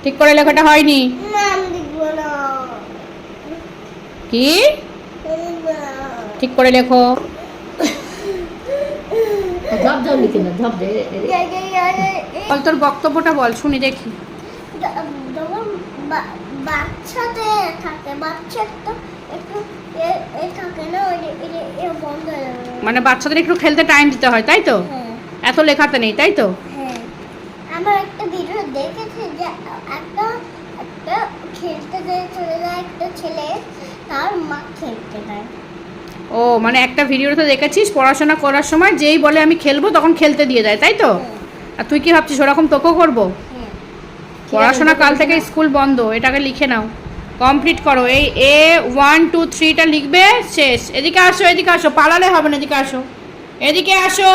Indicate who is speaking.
Speaker 1: ঠিক করে লেখাটা হয়নি। কি ঠিক করে লেখো। বল তোর বক্তব্যটা বল, শুনি দেখি।
Speaker 2: বাচ্চাদের থাকে, বাচ্চা একটু থাকে না, বন্ধ হয়ে যাবে।
Speaker 1: মানে বাচ্চাদের একটু খেলতে টাইম দিতে হয়, তাই তো? এত লেখাতে নেই, তাই তো?
Speaker 2: হ্যাঁ, আমার একটা ভিডিও দেখেছি যে একটা একটা খেলতে চলে যায় একটা ছেলে, তার মা খেলতে দেয়।
Speaker 1: ও মানে একটা ভিডিওতে দেখেছিস পড়াশোনা করার সময় যেই বলে আমি খেলবো তখন খেলতে দিয়ে দেয়, তাই তো? আর তুই কি ভাবছিস ওরকম তোকেও করবো? পড়াশোনা কাল থেকে স্কুল বন্ধ, এটাকে লিখে নাও, কমপ্লিট করো। এই A1 2 3টা লিখবে, শেষ। এদিকে আসো, এদিকে আসো, পালালে হবে না, এদিকে আসো, এদিকে আসো।